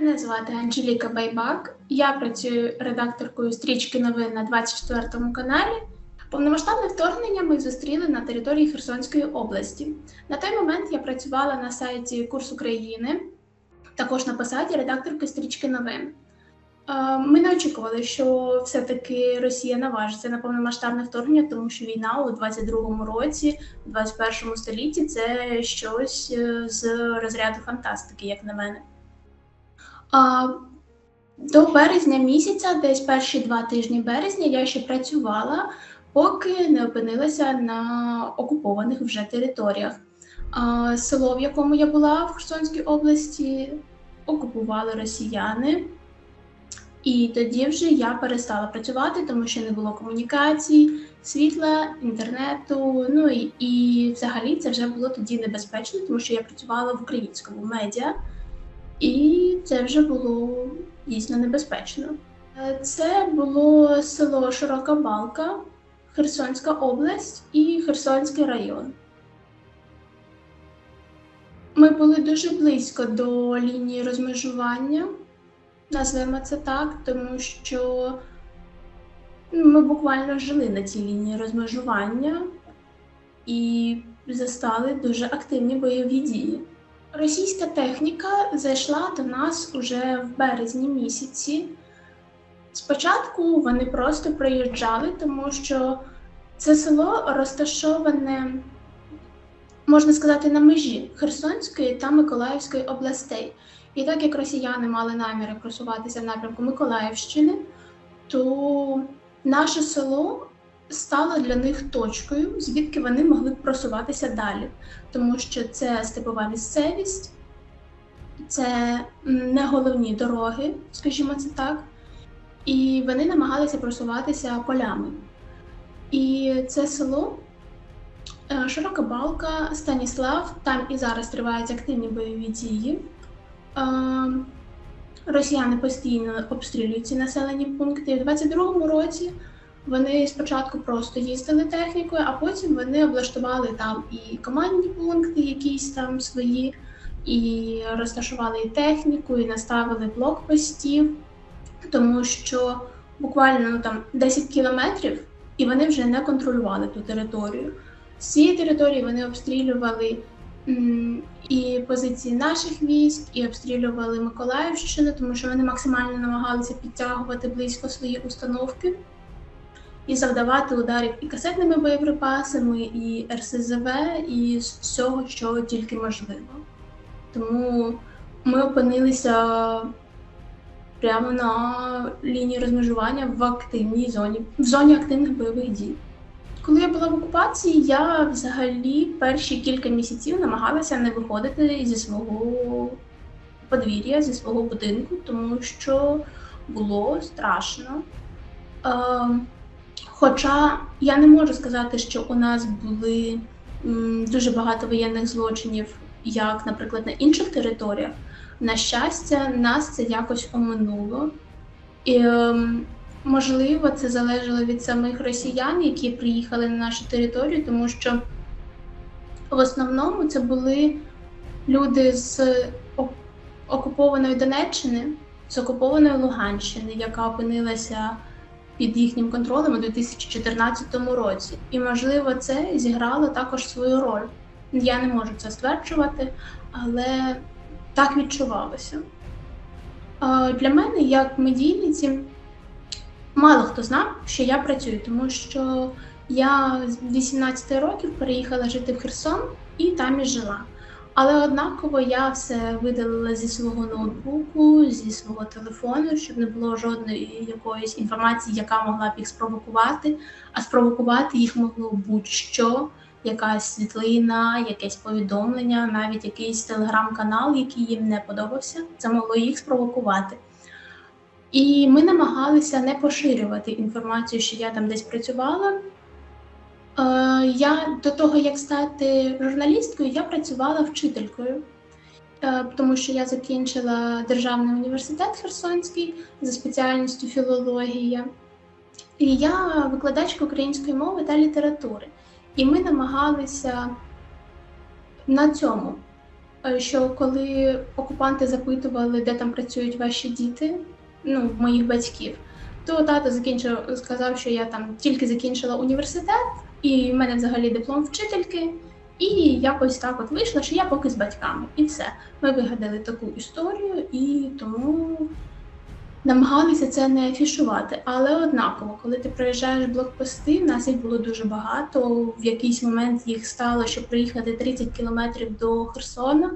Мене звати Анжеліка Байбак. Я працюю редакторкою стрічки новин на 24 каналі. Повномасштабне вторгнення ми зустріли на території Херсонської області. На той момент я працювала на сайті Курс України, також на посаді редакторки стрічки новин. Ми не очікували, що все-таки Росія наважиться на повномасштабне вторгнення, тому що війна у 22-му році, у 21 столітті – це щось з розряду фантастики, як на мене. До березня місяця, десь перші 2 тижні березня, я ще працювала, поки не опинилася на окупованих вже територіях. Село, в якому я була в Херсонській області, окупували росіяни. І тоді вже я перестала працювати, тому що не було комунікацій, світла, інтернету. Ну і взагалі це вже було тоді небезпечно, тому що я працювала в українському медіа. І це вже було дійсно небезпечно. Це було село Широка Балка, Херсонська область і Херсонський район. Ми були дуже близько до лінії розмежування, назвемо це так, тому що ми буквально жили на цій лінії розмежування і застали дуже активні бойові дії. Російська техніка зайшла до нас уже в березні місяці. Спочатку вони просто приїжджали, тому що це село розташоване, можна сказати, на межі Херсонської та Миколаївської областей. І так як росіяни мали наміри просуватися в напрямку Миколаївщини, то наше село стало для них точкою, звідки вони могли б просуватися далі. Тому що це степова місцевість, це не головні дороги, скажімо це так, і вони намагалися просуватися полями. І це село Широка Балка, Станіслав, там і зараз тривають активні бойові дії. Росіяни постійно обстрілюють ці населені пункти. У 22-му році вони спочатку просто їздили технікою, а потім вони облаштували там і командні пункти якісь там свої, і розташували і техніку, і наставили блокпостів, тому що буквально там 10 кілометрів, і вони вже не контролювали ту територію. З цієї території вони обстрілювали і позиції наших військ, і обстрілювали Миколаївщину, тому що вони максимально намагалися підтягувати близько свої установки і завдавати ударів і касетними боєприпасами, і РСЗВ, і з всього, що тільки можливо. Тому ми опинилися прямо на лінії розмежування в активній зоні, в зоні активних бойових дій. Коли я була в окупації, я взагалі перші кілька місяців намагалася не виходити зі свого подвір'я, зі свого будинку, тому що було страшно. Хоча я не можу сказати, що у нас були дуже багато воєнних злочинів, як, наприклад, на інших територіях. На щастя, нас це якось оминуло. І, можливо, це залежало від самих росіян, які приїхали на нашу територію, тому що в основному це були люди з окупованої Донеччини, з окупованої Луганщини, яка опинилася під їхнім контролем у 2014 році. І, можливо, це зіграло також свою роль. Я не можу це стверджувати, але так відчувалося. Для мене, як медійниці, мало хто знав, що я працюю, тому що я з 18 років переїхала жити в Херсон і там і жила. Але однаково я все видалила зі свого ноутбуку, зі свого телефону, щоб не було жодної якоїсь інформації, яка могла б їх спровокувати, а спровокувати їх могло будь-що, якась світлина, якесь повідомлення, навіть якийсь телеграм-канал, який їм не подобався, це могло їх спровокувати. І ми намагалися не поширювати інформацію, що я там десь працювала. Я до того, як стати журналісткою, я працювала вчителькою, тому що я закінчила Державний університет Херсонський за спеціальністю філологія. І я викладачка української мови та літератури. І ми намагалися на цьому що коли окупанти запитували, де там працюють ваші діти, ну, моїх батьків, то тато сказав, що я там тільки закінчила університет, і в мене взагалі диплом вчительки, і якось так от вийшло, що я поки з батьками. І все. Ми вигадали таку історію, і тому намагалися це не афішувати. Але однаково, коли ти проїжджаєш блокпости, нас їх було дуже багато. В якийсь момент їх стало, щоб приїхати 30 кілометрів до Херсона.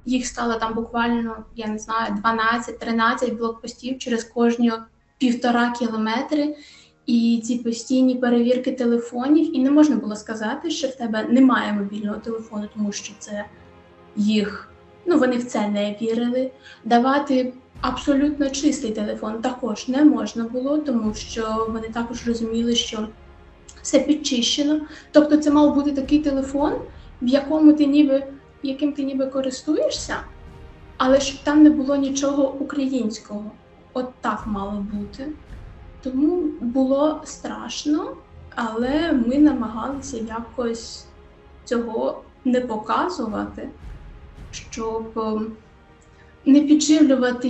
Їх стало там буквально, я не знаю, 12-13 блокпостів через кожні 1,5 кілометри. І ці постійні перевірки телефонів. І не можна було сказати, що в тебе немає мобільного телефону, тому що це їх, ну, вони в це не вірили. Давати абсолютно чистий телефон також не можна було, тому що вони також розуміли, що все підчищено. Тобто це мав бути такий телефон, в яким ти ніби користуєшся, але щоб там не було нічого українського. От так мало бути. Тому було страшно, але ми намагалися якось цього не показувати, щоб не підживлювати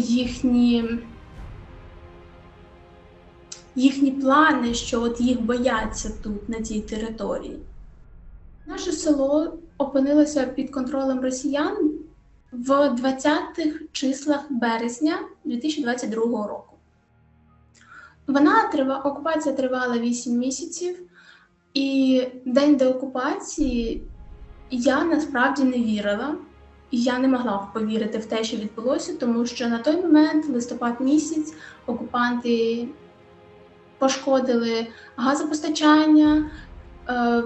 їхні плани, що от їх бояться тут, на цій території. Наше село опинилося під контролем росіян в 20-х числах березня 2022 року. Окупація тривала 8 місяців, і день деокупації я насправді не вірила. Я не могла повірити в те, що відбулося, тому що на той момент, листопад місяць, окупанти пошкодили газопостачання,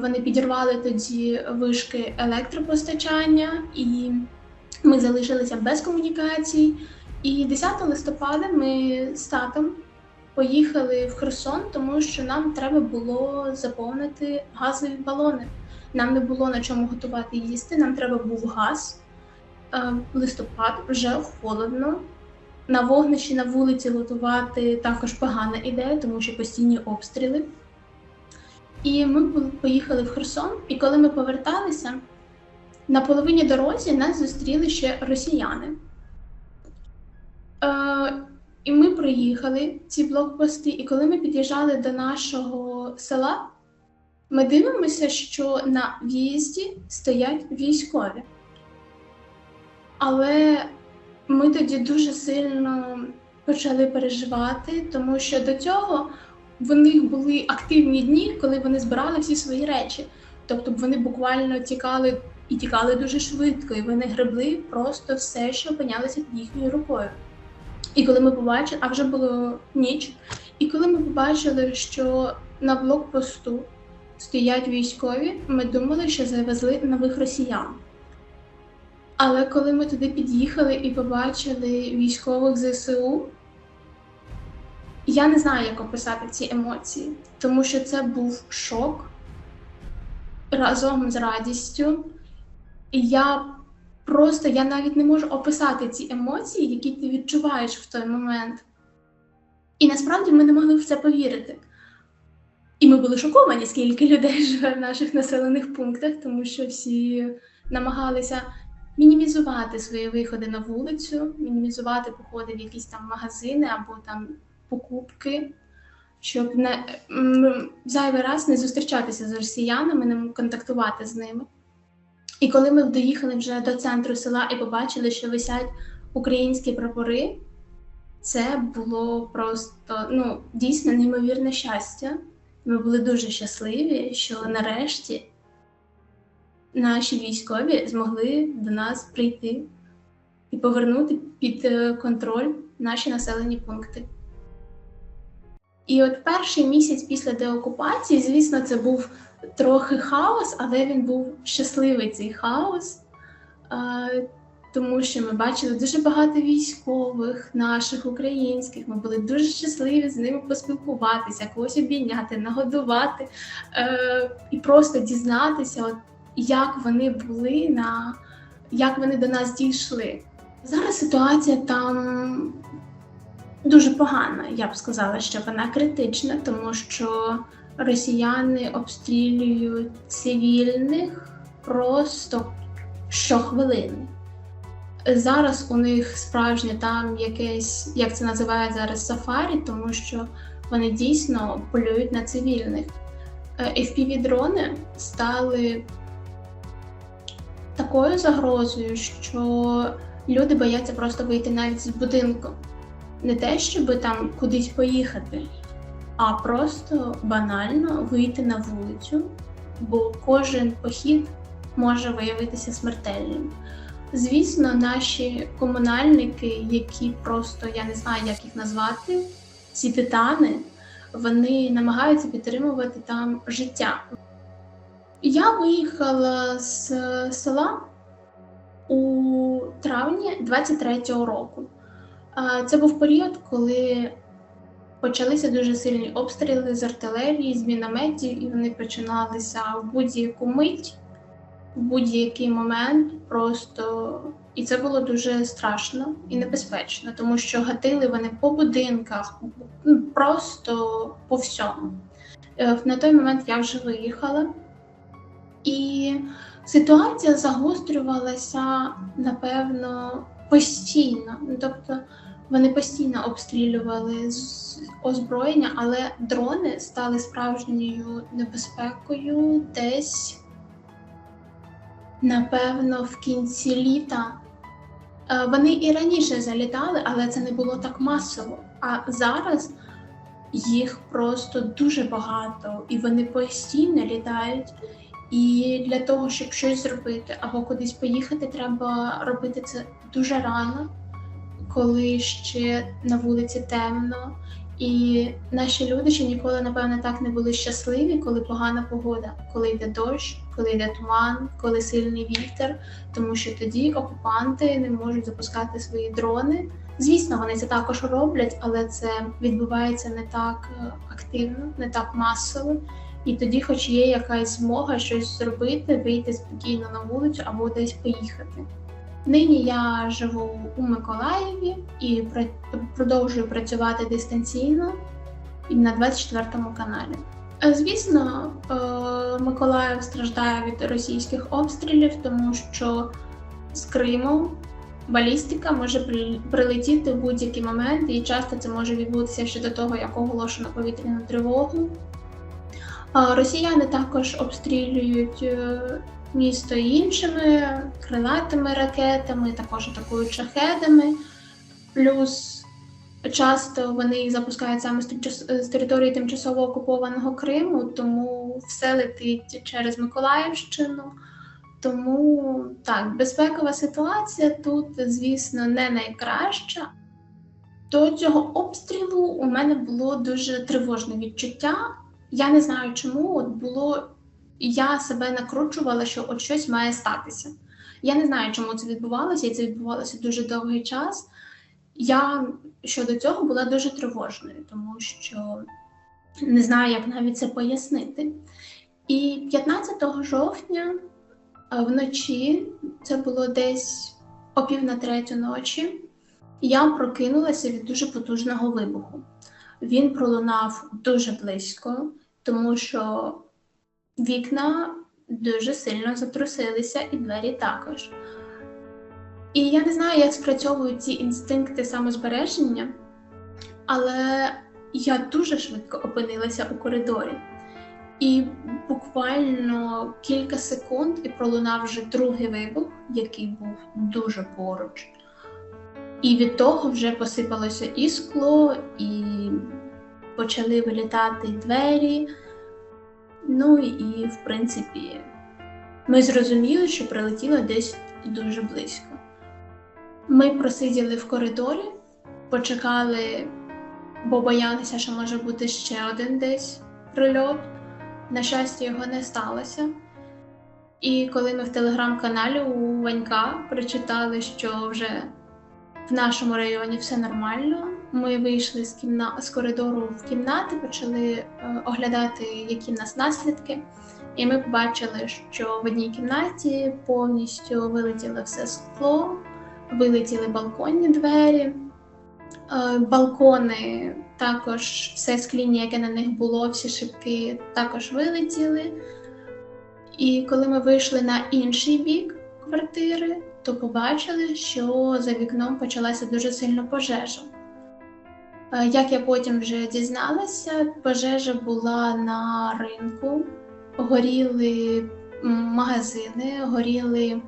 вони підірвали тоді вишки електропостачання, і ми залишилися без комунікацій. І 10 листопада ми з татом поїхали в Херсон, тому що нам треба було заповнити газові балони. Нам не було на чому готувати їсти, нам треба був газ. Листопад, вже холодно. На вогнищі на вулиці готувати також погана ідея, тому що постійні обстріли. І ми поїхали в Херсон, і коли ми поверталися, на половині дорозі нас зустріли ще росіяни. І ми проїхали ці блокпости, і коли ми під'їжджали до нашого села, ми дивимося, що на в'їзді стоять військові. Але ми тоді дуже сильно почали переживати, тому що до цього в них були активні дні, коли вони збирали всі свої речі. Тобто вони буквально тікали дуже швидко, і вони гребли просто все, що опинялося під їхньою рукою. І коли ми побачили, а вже було ніч, і коли ми побачили, що на блокпосту стоять військові, ми думали, що завезли нових росіян. Але коли ми туди під'їхали і побачили військових ЗСУ, я не знаю, як описати ці емоції, тому що це був шок разом з радістю. І я навіть не можу описати ці емоції, які ти відчуваєш в той момент. І насправді ми не могли в це повірити. І ми були шоковані, скільки людей живе в наших населених пунктах, тому що всі намагалися мінімізувати свої виходи на вулицю, мінімізувати походи в якісь там магазини або там покупки, щоб зайвий раз не зустрічатися з росіянами, не контактувати з ними. І коли ми доїхали вже до центру села і побачили, що висять українські прапори, це було просто, дійсно неймовірне щастя. Ми були дуже щасливі, що нарешті наші військові змогли до нас прийти і повернути під контроль наші населені пункти. І от перший місяць після деокупації, звісно, це був трохи хаос, але він був щасливий, цей хаос, тому що ми бачили дуже багато військових, наших, українських. Ми були дуже щасливі з ними поспілкуватися, когось обійняти, нагодувати і просто дізнатися, як вони були, як вони до нас дійшли. Зараз ситуація там дуже погана, я б сказала, що вона критична, тому що росіяни обстрілюють цивільних просто щохвилини. Зараз у них справжнє там якесь, як це називають зараз, сафарі, тому що вони дійсно полюють на цивільних. FPV-дрони стали такою загрозою, що люди бояться просто вийти навіть з будинку. Не те, щоб там кудись поїхати, а просто банально вийти на вулицю, бо кожен похід може виявитися смертельним. Звісно, наші комунальники, які просто, я не знаю, як їх назвати, ці титани, вони намагаються підтримувати там життя. Я виїхала з села у травні 23-го року. Це був період, коли почалися дуже сильні обстріли з артилерії, з мінометів, і вони починалися в будь-яку мить, в будь-який момент просто. І це було дуже страшно і небезпечно, тому що гатили вони по будинках, просто по всьому. На той момент я вже виїхала, і ситуація загострювалася, напевно, постійно. Тобто вони постійно обстрілювали з озброєння, але дрони стали справжньою небезпекою десь, напевно, в кінці літа. Вони і раніше залітали, але це не було так масово. А зараз їх просто дуже багато, і вони постійно літають. І для того, щоб щось зробити або кудись поїхати, треба робити це дуже рано, коли ще на вулиці темно. І наші люди ще ніколи, напевно, так не були щасливі, коли погана погода, коли йде дощ, коли йде туман, коли сильний вітер, тому що тоді окупанти не можуть запускати свої дрони. Звісно, вони це також роблять, але це відбувається не так активно, не так масово. І тоді хоч є якась змога щось зробити, вийти спокійно на вулицю або десь поїхати. Нині я живу у Миколаєві і продовжую працювати дистанційно на 24-му каналі. Звісно, Миколаїв страждає від російських обстрілів, тому що з Криму балістика може прилетіти в будь-який момент, і часто це може відбутися ще до того, як оголошено повітряну тривогу. Росіяни також обстрілюють місто іншими крилатими ракетами, також атакують шахедами. Плюс часто вони їх запускають саме з території тимчасово окупованого Криму, тому все летить через Миколаївщину. Тому так, безпекова ситуація тут, звісно, не найкраща. До цього обстрілу у мене було дуже тривожне відчуття. Я не знаю чому, я себе накручувала, що от щось має статися. Я не знаю, чому це відбувалося, і це відбувалося дуже довгий час. Я щодо цього була дуже тривожною, тому що не знаю, як навіть це пояснити. І 15 жовтня вночі, це було десь о 2:45 ночі, я прокинулася від дуже потужного вибуху. Він пролунав дуже близько, тому що вікна дуже сильно затрусилися і двері також. І я не знаю, як спрацьовують ці інстинкти самозбереження, але я дуже швидко опинилася у коридорі. І буквально кілька секунд і пролунав вже другий вибух, який був дуже поруч. І від того вже посипалося і скло, і почали вилітати двері. Ну і, в принципі, ми зрозуміли, що прилетіло десь дуже близько. Ми просиділи в коридорі, почекали, бо боялися, що може бути ще один десь прильот. На щастя, його не сталося. І коли ми в телеграм-каналі у Ванька прочитали, що вже в нашому районі все нормально, ми вийшли з коридору в кімнати, почали оглядати, які в нас наслідки. І ми побачили, що в одній кімнаті повністю вилетіло все скло, вилетіли балконні двері, балкони також, все скління, яке на них було, всі шибки також вилетіли. І коли ми вийшли на інший бік квартири, то побачили, що за вікном почалася дуже сильна пожежа. Як я потім вже дізналася, пожежа була на ринку, горіли магазини, горіли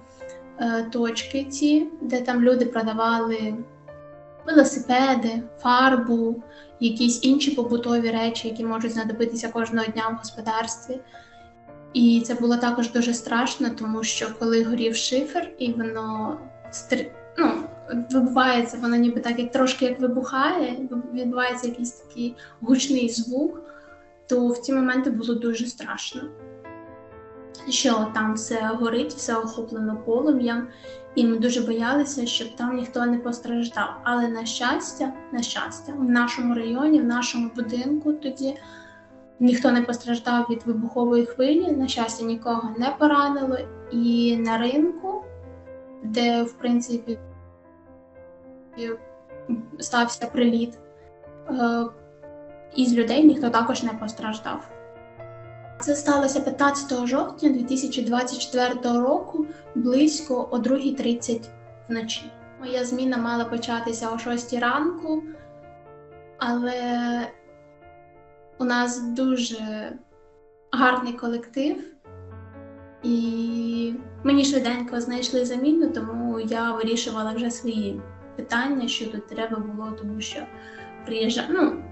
точки ті, де там люди продавали велосипеди, фарбу, якісь інші побутові речі, які можуть знадобитися кожного дня в господарстві. І це було також дуже страшно, тому що коли горів шифер і воно вибивається, воно ніби так як трошки як вибухає, відбувається якийсь такий гучний звук, то в ті моменти було дуже страшно. Що там все горить, все охоплено полум'ям, і ми дуже боялися, щоб там ніхто не постраждав. Але на щастя, в нашому районі, в нашому будинку тоді ніхто не постраждав від вибухової хвилі, на щастя, нікого не поранило. І на ринку, де, в принципі, стався приліт, із людей ніхто також не постраждав. Це сталося 15 жовтня 2024 року, близько о 2:30 вночі. Моя зміна мала початися о 6 ранку, але у нас дуже гарний колектив, і мені швиденько знайшли заміну, тому я вирішувала вже свої питання, що тут треба було, тому що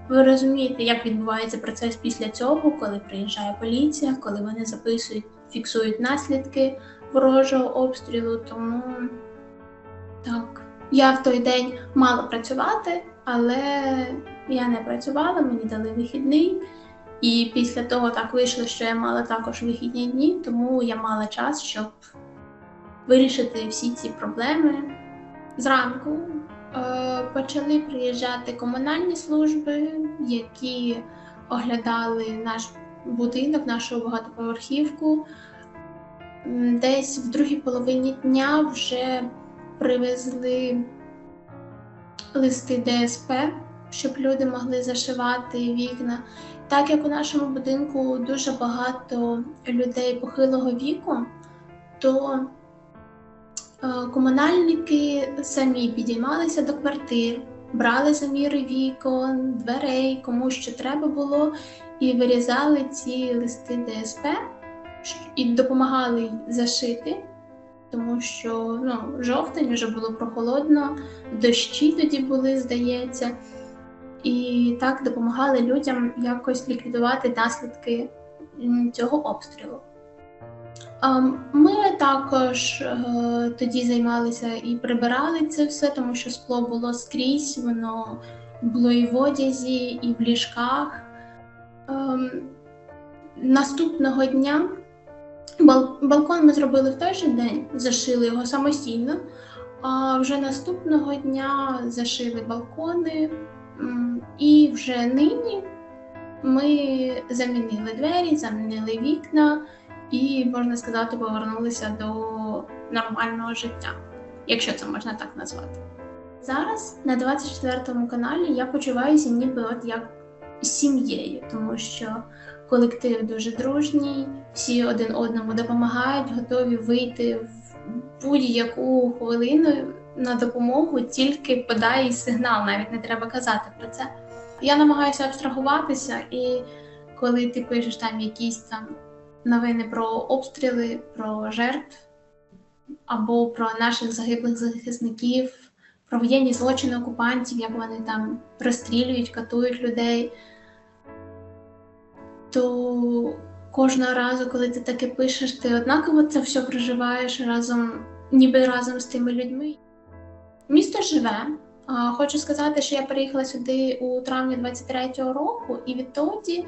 ви розумієте, як відбувається процес після цього, коли приїжджає поліція, коли вони записують, фіксують наслідки ворожого обстрілу, тому так. Я в той день мала працювати, але я не працювала, мені дали вихідний. І після того так вийшло, що я мала також вихідні дні, тому я мала час, щоб вирішити всі ці проблеми. Зранку почали приїжджати комунальні служби, які оглядали наш будинок, нашу багатоповерхівку. Десь в другій половині дня вже привезли листи ДСП, щоб люди могли зашивати вікна. Так як у нашому будинку дуже багато людей похилого віку, то комунальники самі підіймалися до квартир, брали заміри вікон, дверей, кому що треба було, і вирізали ці листи ДСП і допомагали зашити, тому що жовтень, вже було прохолодно, дощі тоді були, здається, і так допомагали людям якось ліквідувати наслідки цього обстрілу. Ми також тоді займалися і прибирали це все, тому що скло було скрізь, воно було і в одязі, і в ліжках. Наступного дня балкон ми зробили в той же день, зашили його самостійно, а вже наступного дня зашили балкони, і вже нині ми замінили двері, замінили вікна, і, можна сказати, повернулися до нормального життя, якщо це можна так назвати. Зараз на 24-му каналі я почуваюся ніби як з сім'єю, тому що колектив дуже дружній, всі один одному допомагають, готові вийти в будь-яку хвилину на допомогу, тільки подай сигнал, навіть не треба казати про це. Я намагаюся абстрагуватися, і коли ти пишеш там якісь новини про обстріли, про жертв, або про наших загиблих захисників, про воєнні злочини окупантів, як вони там розстрілюють, катують людей, то кожного разу, коли ти таке пишеш, ти однаково це все проживаєш ніби разом з тими людьми. Місто живе. Хочу сказати, що я переїхала сюди у травні 23-го року, і відтоді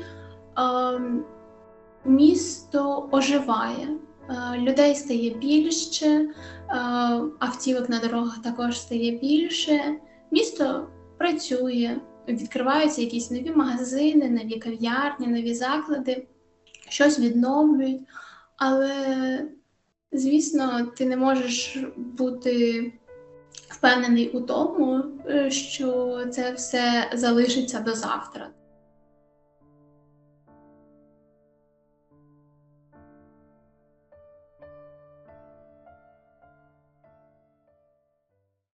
місто оживає. Людей стає більше, автівок на дорогах також стає більше. Місто працює, відкриваються якісь нові магазини, нові кав'ярні, нові заклади, щось відновлюють. Але, звісно, ти не можеш бути впевнений у тому, що це все залишиться до завтра.